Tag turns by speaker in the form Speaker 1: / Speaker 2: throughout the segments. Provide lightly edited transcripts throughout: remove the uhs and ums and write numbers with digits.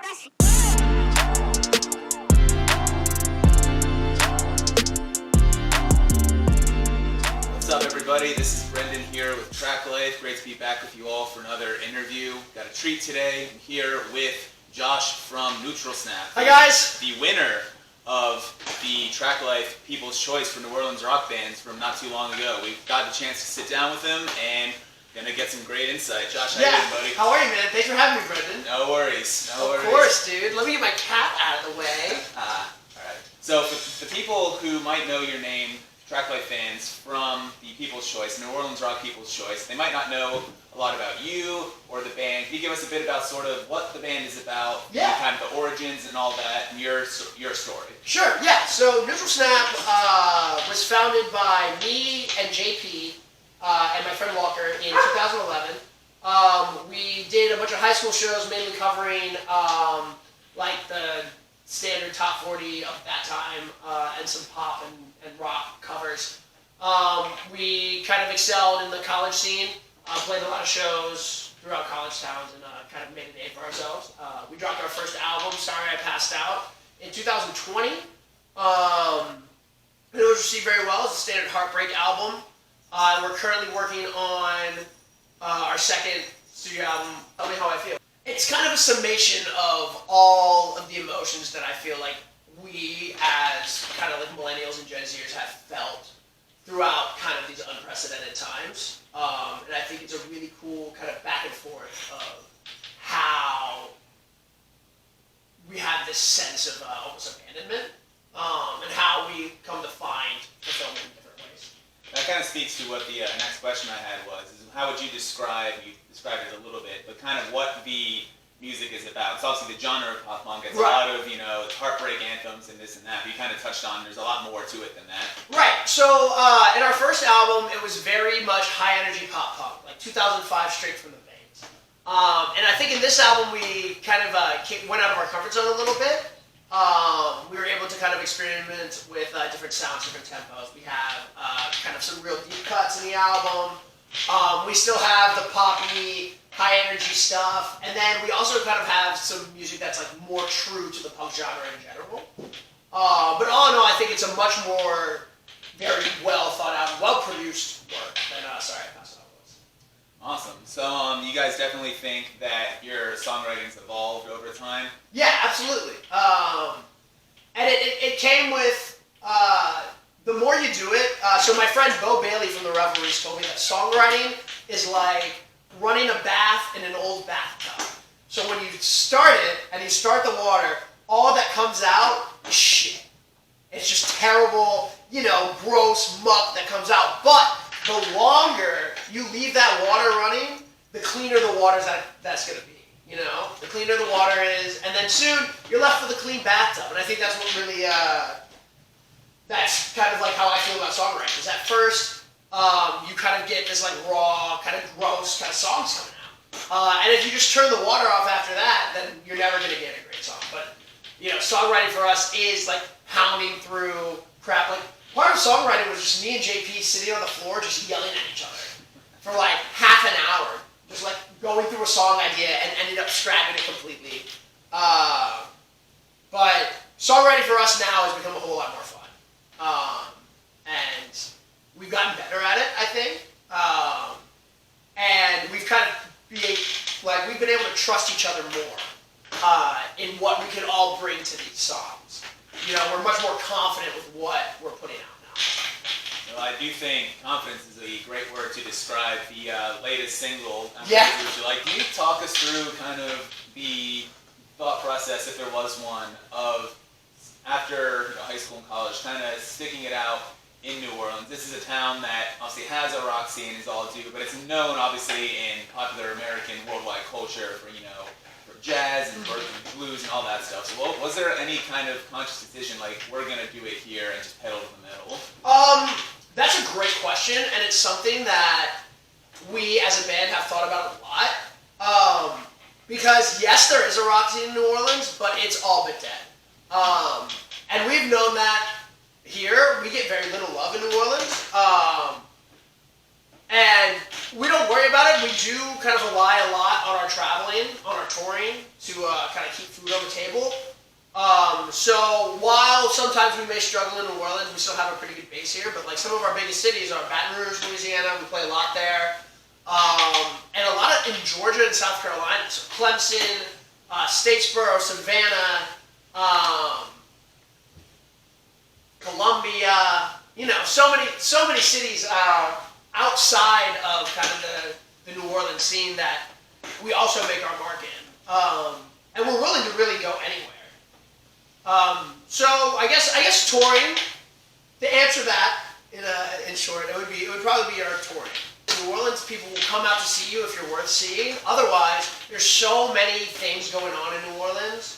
Speaker 1: What's up, everybody? This is Brendan here with Traklife. Great to be back with you all for another interview. Got a treat today. I'm here with Josh from Neutral Snap.
Speaker 2: Hi, guys.
Speaker 1: The winner of the Traklife People's Choice for New Orleans rock bands from not too long ago. We got the chance to sit down with him and gonna get some great insight. Josh, how you doing, buddy?
Speaker 2: How are you, man? Thanks for having me, Brendan.
Speaker 1: No worries.
Speaker 2: Of course, dude. Let me get my cat out of the way.
Speaker 1: All right. So for the people who might know your name, Traklife fans from the People's Choice, New Orleans Rock People's Choice, they might not know a lot about you or the band. Can you give us a bit about sort of what the band is about, kind of the origins and all that, and your story?
Speaker 2: Sure, yeah. So Neutral Snap was founded by me and JP and my friend Walker in 2011. We did a bunch of high school shows, mainly covering like the standard top 40 of that time and some pop and rock covers. We kind of excelled in the college scene, played a lot of shows throughout college towns, and kind of made a name for ourselves. We dropped our first album, Sorry I Passed Out, in 2020. It was received very well. It's a standard heartbreak album. We're currently working on our second studio album, Tell Me How I Feel. It's kind of a summation of all of the emotions that I feel like we as kind of like millennials and Gen Zers have felt throughout kind of these unprecedented times. And I think it's a really cool kind of back and forth of how we have this sense of almost abandonment and how we come to find fulfillment in different ways.
Speaker 1: That kind of speaks to what the next question I had was, is how would you describe it a little bit, but kind of what the music is about? It's obviously the genre of pop punk. It's a lot of, heartbreak anthems and this and that, but you kind of touched on there's a lot more to it than that.
Speaker 2: Right. So in our first album, it was very much high energy pop punk, like 2005 straight from the veins. And I think in this album, we kind of went out of our comfort zone a little bit. We were able to kind of experiment with different sounds, different tempos. We have kind of some real deep cuts in the album. We still have the poppy, high energy stuff, and then we also kind of have some music that's like more true to the punk genre in general. But all in all, I think it's a much more very well thought out, well produced work than Sorry I Passed Out was.
Speaker 1: Awesome. So you guys definitely think that your songwriting's evolved over time?
Speaker 2: Yeah, absolutely. And it came with the more you do it. So my friend Bo Bailey from the Revelries told me that songwriting is like running a bath in an old bathtub. So when you start it and you start the water, all that comes out is shit. It's just terrible, gross muck that comes out. But the longer you leave that water running, the cleaner the water that's going to be. The cleaner the water is, and then soon you're left with a clean bathtub. And I think that's what really, that's kind of like how I feel about songwriting. Is at first, you kind of get this like raw, kind of gross kind of songs coming out. And if you just turn the water off after that, then you're never going to get a great song. But, songwriting for us is like pounding through crap. Like, part of songwriting was just me and JP sitting on the floor just yelling at each other for like half an hour. Just like going through a song idea and ended up scrapping it completely. But songwriting for us now has become a whole lot more fun. And we've gotten better at it, I think. And we've kind of we've been able to trust each other more in what we can all bring to these songs. We're much more confident with what we're putting out now.
Speaker 1: Well, I do think confidence is a great word to describe the latest single.
Speaker 2: Yeah.
Speaker 1: Can you talk us through kind of the thought process, if there was one, of after high school and college, kind of sticking it out in New Orleans? This is a town that obviously has a rock scene, is all due, but it's known obviously in popular American worldwide culture for for jazz and blues and all that stuff. So was there any kind of conscious decision like we're gonna do it here and just pedal to the metal?
Speaker 2: That's a great question, and it's something that we as a band have thought about a lot. Because yes, there is a rock scene in New Orleans, but it's all but dead. And we've known that here. We get very little love in New Orleans. And we don't worry about it. We do kind of rely a lot on our traveling, on our touring, to kind of keep food on the table. So while sometimes we may struggle in New Orleans, we still have a pretty good base here. But like some of our biggest cities are Baton Rouge, Louisiana. We play a lot there, and a lot in Georgia and South Carolina. So Clemson, Statesboro, Savannah, Columbia. You know, so many cities outside of kind of the New Orleans scene that we also make our mark in, and we're willing to really go anywhere. So I guess touring. To answer that in short, it would probably be our touring. New Orleans people will come out to see you if you're worth seeing. Otherwise, there's so many things going on in New Orleans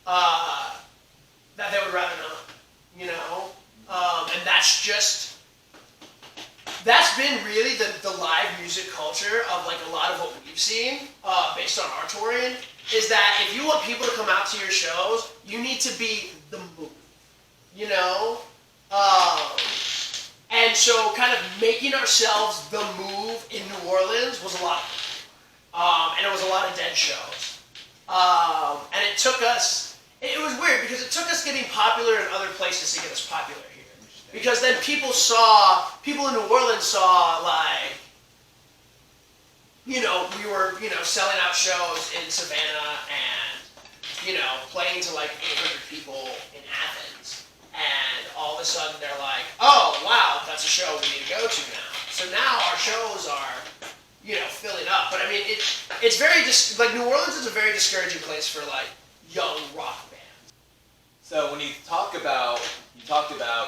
Speaker 2: that they would rather not. You know, and that's been really the live music culture of like a lot of what we've seen based on our touring. Is that if you want people to come out to your shows, you need to be the move, you know? And so kind of making ourselves the move in New Orleans was a lot of fun. And it was a lot of dead shows. And it took us, it was weird because it took us getting popular in other places to get us popular here. Because then people in New Orleans saw like, you know, we were, you know, selling out shows in Savannah and, you know, playing to like 800 people in Athens. And all of a sudden they're like, oh, wow, that's a show we need to go to now. So now our shows are, you know, filling up. But I mean, it's very, like New Orleans is a very discouraging place for like young rock bands.
Speaker 1: So when you talked about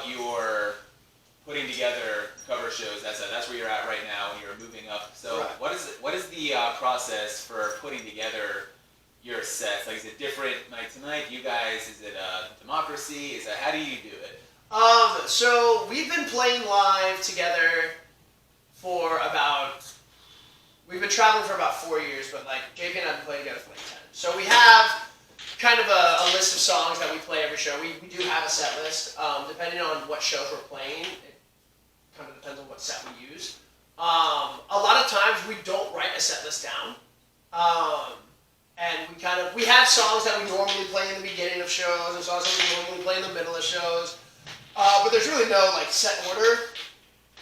Speaker 1: your putting together cover shows, that's where you're at right now, and you're moving up. So
Speaker 2: right.
Speaker 1: What is the process for putting together your sets? Like, is it different night to night? You guys, is it a democracy? How do you do it?
Speaker 2: So we've been playing live together for we've been traveling for about 4 years, but like JP and I have been playing together for like 10. So we have kind of a list of songs that we play every show. We do have a set list. Depending on what shows we're playing, it kind of depends on what set we use. A lot of times we don't write a set list down. And we have songs that we normally play in the beginning of shows and songs that we normally play in the middle of shows. But there's really no like set order.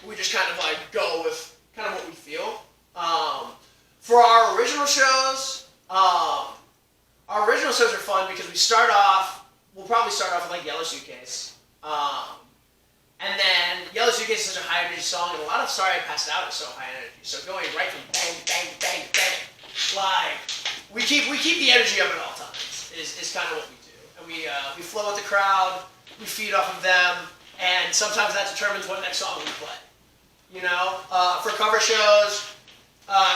Speaker 2: We just kind of like go with kind of what we feel. For our original shows, our original shows are fun because we'll probably start off with like Yellow Suitcase. And then Yellow Suitcase is such a high energy song, and a lot of Sorry I Passed Out is so high energy. So going right from bang, bang, bang, bang, like we keep the energy up at all times is kind of what we do. And we flow with the crowd, we feed off of them, and sometimes that determines what next song we play. You know, for cover shows,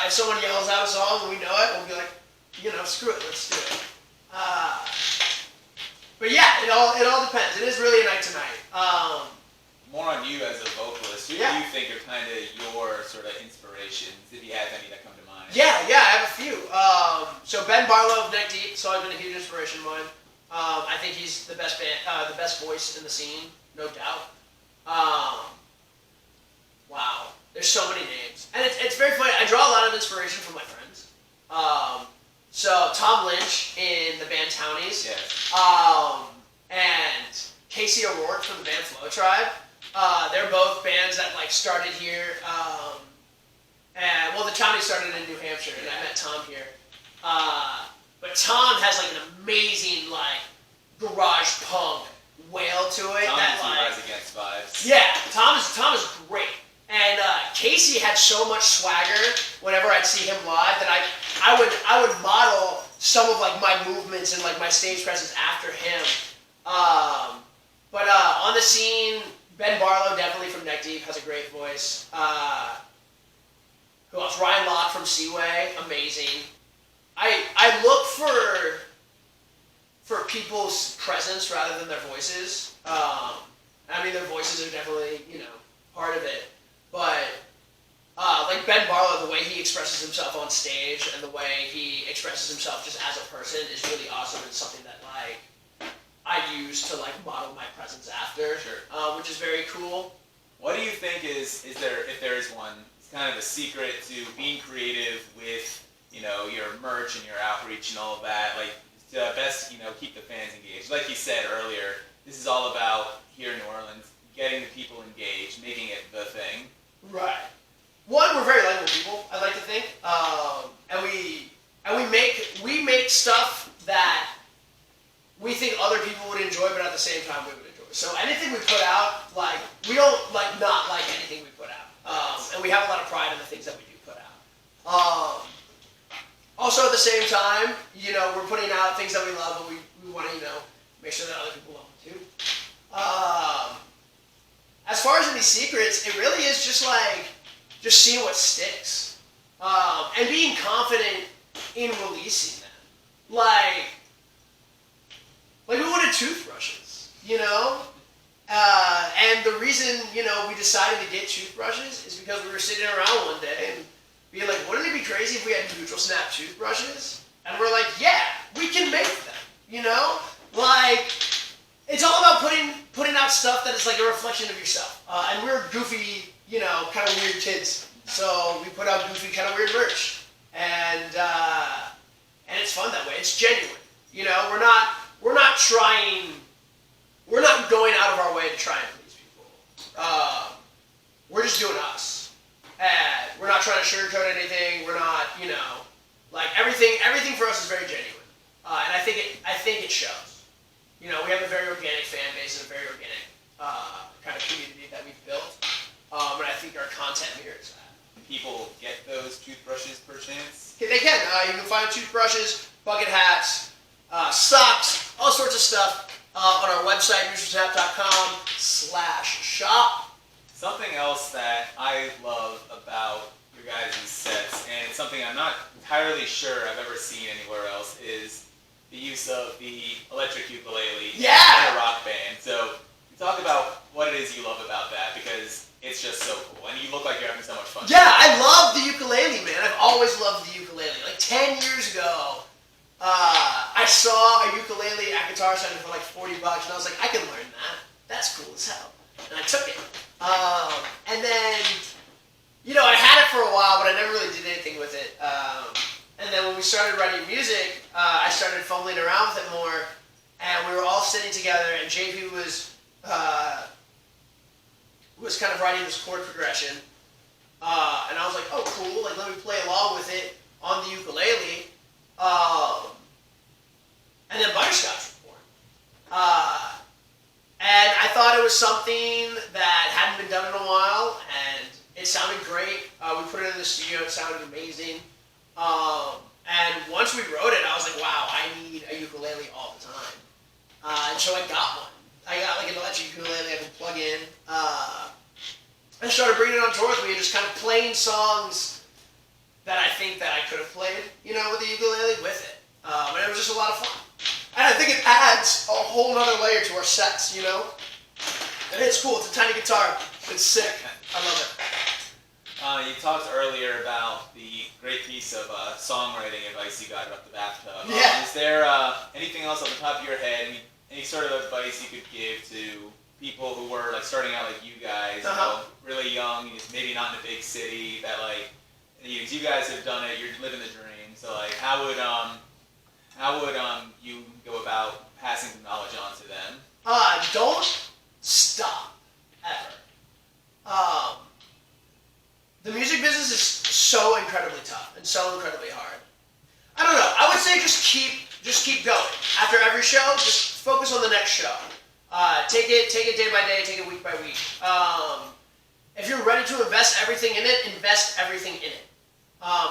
Speaker 2: if someone yells out a song and we know it, we'll be like, you know, screw it, let's do it. But yeah, it all depends. It is really a night to night.
Speaker 1: More on you as a vocalist. Who do you think are kind of your sort of inspirations, if you have any that come to mind?
Speaker 2: Yeah, I have a few. So Ben Barlow of Neck Deep has always been a huge inspiration of mine. I think he's the best voice in the scene, no doubt. Wow, there's so many names, and it's very funny. I draw a lot of inspiration from my friends. So Tom Lynch in the band Townies,
Speaker 1: yes.
Speaker 2: And Casey O'Rourke from the band Flow Tribe. They're both bands that like started here. And well, the Townies started in New Hampshire, and I met Tom here. But Tom has like an amazing like garage punk wail to it.
Speaker 1: Tom
Speaker 2: that
Speaker 1: is
Speaker 2: like
Speaker 1: Rise Against Vibes.
Speaker 2: yeah, Tom is great. And Casey had so much swagger whenever I'd see him live that I would model some of like my movements and like my stage presence after him. But on the scene, Ben Barlow, definitely from Neck Deep, has a great voice. Who else? Ryan Locke from Seaway, amazing. I look for people's presence rather than their voices. I mean, their voices are definitely, you know, part of it. But like Ben Barlow, the way he expresses himself on stage and the way he expresses himself just as a person is really awesome. It's something that like I use to like model my presence after,
Speaker 1: Sure.
Speaker 2: Which is very cool.
Speaker 1: What do you think is there, if there is one, it's kind of the secret to being creative with, your merch and your outreach and all of that. Like, to best, keep the fans engaged. Like you said earlier, this is all about, here in New Orleans, getting the people engaged, making it the thing.
Speaker 2: Right. One, we're very likable people, I like to think. And we make stuff that we think other people would enjoy, but at the same time we would enjoy. So anything we put out, like, we don't not like anything we put out. And we have a lot of pride in the things that we do put out. Also at the same time, we're putting out things that we love, but we want to, make sure that other people love them too. As far as any secrets, it really is just seeing what sticks. And being confident in releasing them. Like we wanted toothbrushes, and the reason, we decided to get toothbrushes is because we were sitting around one day and being like, wouldn't it be crazy if we had neutral snap toothbrushes? And we're like, yeah, we can make them, it's all about putting out stuff that is like a reflection of yourself. And we're goofy, kind of weird kids. So we put out goofy, kind of weird merch. And it's fun that way. It's genuine. We're not going out of our way to try and please people. We're just doing us. And we're not trying to sugarcoat anything. We're not, everything for us is very genuine. And I think it shows. We have a very organic fan base and a very organic kind of community that we've built. And I think our content mirrors that.
Speaker 1: People get those toothbrushes per chance?
Speaker 2: Okay, they can. You can find toothbrushes, bucket hats, socks, all sorts of stuff on our website, musicalsnap.com/shop.
Speaker 1: Something else that I love about your guys' sets, and it's something I'm not entirely sure I've ever seen anywhere else, is the use of the electric ukulele in a rock band. So talk about what it is you love about that, because it's just so cool, and you look like you're having so much fun.
Speaker 2: Yeah, I love the ukulele, man. I've always loved the ukulele. 10 years ago, I saw a ukulele at Guitar Center for $40, and I was like, I can learn that. That's cool as hell. And I took it. And then, I had it for a while, but I never really did anything with it. And then when we started writing music, I started fumbling around with it more, and we were all sitting together, and JP was kind of writing this chord progression, and I was like, oh cool, let me play along with it on the ukulele, and then Butterscotch was born. And I thought it was something that hadn't been done in a while, and it sounded great. We put it in the studio, it sounded amazing. And once we wrote it, I was like, wow, I need a ukulele all the time. And so I got one. I got an electric ukulele I can plug in. I started bringing it on tour with me and just kind of playing songs that I think that I could have played, with the ukulele with it. And it was just a lot of fun. And I think it adds a whole nother layer to our sets, And it's cool. It's a tiny guitar. It's sick. I love it.
Speaker 1: You talked earlier about the great piece of songwriting advice you got about the bathtub.
Speaker 2: Yeah.
Speaker 1: Is there anything else on the top of your head, any sort of advice you could give to people who were starting out like you guys, really young, maybe not in a big city, that you guys have done it, you're living the dream. So how would you go about passing the knowledge on to them?
Speaker 2: Don't stop ever. The music business is so incredibly tough and so incredibly hard. I don't know. I would say just keep going. After every show, just focus on the next show. Take it day by day, take it week by week. If you're ready to invest everything in it, invest everything in it.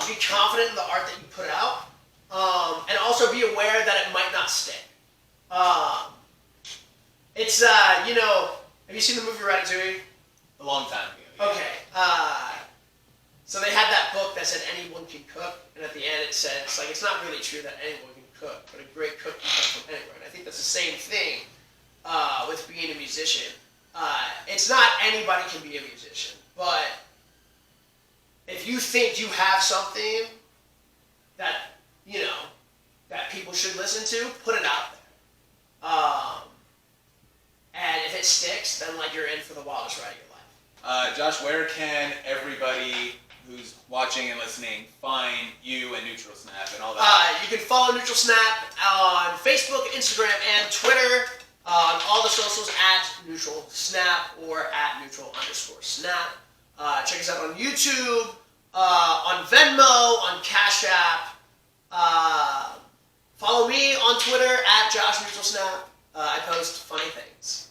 Speaker 2: Be confident in the art that you put out, and also be aware that it might not stick. It's have you seen the movie Ratatouille?
Speaker 1: A long time ago. Yeah.
Speaker 2: Okay. So they had that book that said anyone can cook, and at the end it said, it's not really true that anyone can cook, but a great cook can come from anywhere. And I think that's the same thing with being a musician. It's not anybody can be a musician, but if you think you have something that, that people should listen to, put it out there. And if it sticks, then you're in for the wildest ride of your life.
Speaker 1: Josh, where can everybody who's watching and listening find you and Neutral Snap and all that?
Speaker 2: You can follow Neutral Snap on Facebook, Instagram, and Twitter. On all the socials at Neutral Snap or at Neutral_Snap. Check us out on YouTube, on Venmo, on Cash App. Follow me on Twitter at Josh Neutral Snap. I post funny things.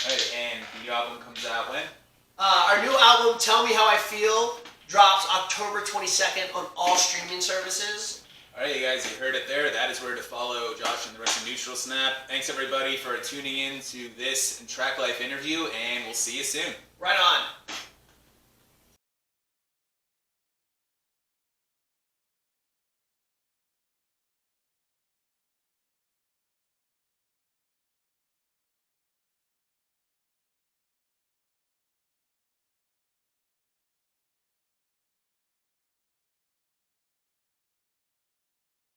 Speaker 1: Alright, and the new album comes out when?
Speaker 2: Our new album, Tell Me How I Feel, drops October 22nd on all streaming services.
Speaker 1: Alright, you guys, you heard it there. That is where to follow Josh and the rest of Neutral Snap. Thanks, everybody, for tuning in to this Traklife interview, and we'll see you soon.
Speaker 2: Right on.